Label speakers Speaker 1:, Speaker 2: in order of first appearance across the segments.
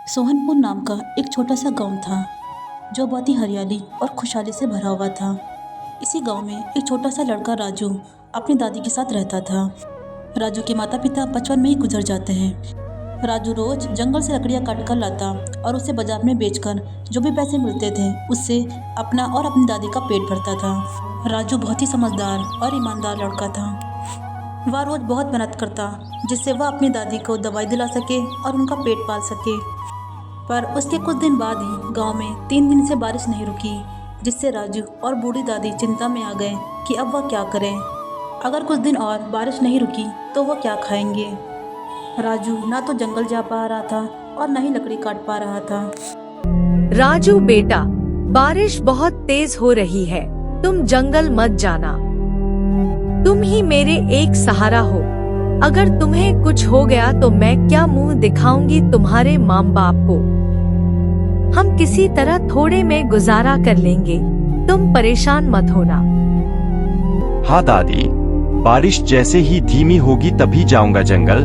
Speaker 1: सोहनपुर नाम का एक छोटा सा गांव था जो बहुत ही हरियाली और खुशहाली से भरा हुआ था। इसी गांव में एक छोटा सा लड़का राजू अपनी दादी के साथ रहता था। राजू के माता पिता बचपन में ही गुजर जाते हैं। राजू रोज जंगल से लकड़ियां काट कर लाता और उसे बाजार में बेचकर जो भी पैसे मिलते थे उससे अपना और अपनी दादी का पेट भरता था। राजू बहुत ही समझदार और ईमानदार लड़का था। वह रोज बहुत मेहनत करता जिससे वह अपनी दादी को दवाई दिला सके और उनका पेट पाल सके। पर उसके कुछ दिन बाद ही गांव में 3 दिन से बारिश नहीं रुकी, जिससे राजू और बूढ़ी दादी चिंता में आ गए कि अब वह क्या करें। अगर कुछ दिन और बारिश नहीं रुकी तो वह क्या खाएंगे। राजू ना तो जंगल जा पा रहा था और न ही लकड़ी काट पा रहा था।
Speaker 2: राजू बेटा, बारिश बहुत तेज हो रही है, तुम जंगल मत जाना। तुम ही मेरे एक सहारा हो। अगर तुम्हें कुछ हो गया तो मैं क्या मुंह दिखाऊंगी तुम्हारे माँ बाप को। हम किसी तरह थोड़े में गुजारा कर लेंगे, तुम परेशान मत होना।
Speaker 3: हाँ दादी, बारिश जैसे ही धीमी होगी तभी जाऊंगा जंगल,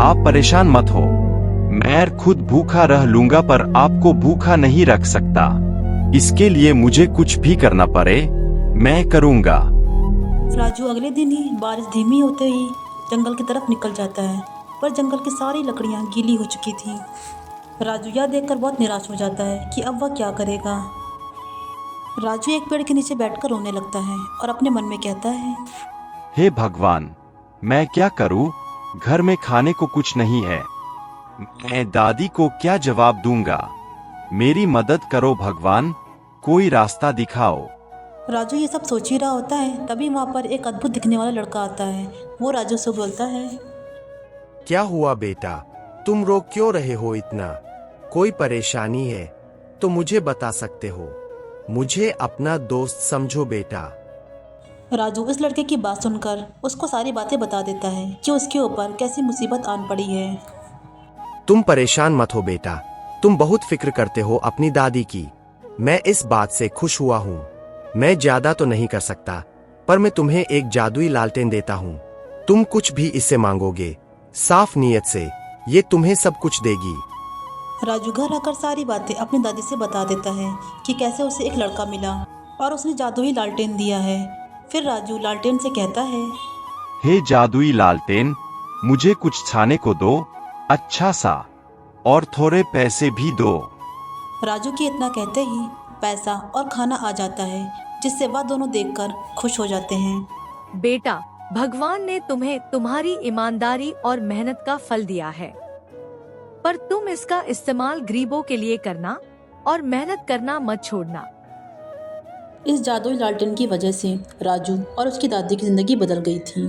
Speaker 3: आप परेशान मत हो। मैं खुद भूखा रह लूंगा पर आपको भूखा नहीं रख सकता। इसके लिए मुझे कुछ भी करना पड़े मैं करूंगा।
Speaker 1: राजू अगले दिन ही बारिश धीमी होते ही जंगल की तरफ निकल जाता है, पर जंगल की सारी लकड़ियां गीली हो चुकी थी। राजू यह देखकर बहुत निराश हो जाता है कि अब वह क्या करेगा। राजू एक पेड़ के नीचे बैठकर रोने लगता है और अपने मन में कहता है,
Speaker 3: हे भगवान, मैं क्या करूं? घर में खाने को कुछ नहीं है। मैं दादी को क्या जवाब दूंगा? मेरी मदद करो भगवान, कोई रास्ता दिखाओ।
Speaker 1: राजू ये सब सोच ही रहा होता है, तभी वहाँ पर एक अद्भुत दिखने वाला लड़का आता है। वो राजू से बोलता है,
Speaker 4: क्या हुआ बेटा, तुम रो क्यों रहे हो इतना? कोई परेशानी है तो मुझे बता सकते हो। मुझे अपना दोस्त समझो बेटा।
Speaker 1: राजू इस लड़के की बात सुनकर उसको सारी बातें बता देता है कि उसके ऊपर कैसी मुसीबत आन पड़ी है।
Speaker 4: तुम परेशान मत हो बेटा, तुम बहुत फिक्र करते हो अपनी दादी की। मैं इस बात से खुश हुआ हूँ। मैं ज्यादा तो नहीं कर सकता, पर मैं तुम्हें एक जादुई लालटेन देता हूँ। तुम कुछ भी इससे मांगोगे, साफ नीयत से, ये तुम्हें सब कुछ देगी।
Speaker 1: राजू घर आकर सारी बातें अपनी दादी से बता देता है कि कैसे उसे एक लड़का मिला और उसने जादुई लालटेन दिया है। फिर राजू लालटेन से कहता है,
Speaker 3: हे जादुई लालटेन, मुझे कुछ खाने को दो, अच्छा सा, और थोड़े पैसे भी दो।
Speaker 1: राजू के इतना कहते ही पैसा और खाना आ जाता है, जिससे वह दोनों देखकर खुश हो जाते हैं।
Speaker 2: बेटा, भगवान ने तुम्हें तुम्हारी ईमानदारी और मेहनत का फल दिया है, पर तुम इसका इस्तेमाल गरीबों के लिए करना और मेहनत करना मत छोड़ना।
Speaker 1: इस जादुई लालटेन की वजह से राजू और उसकी दादी की जिंदगी बदल गई थी।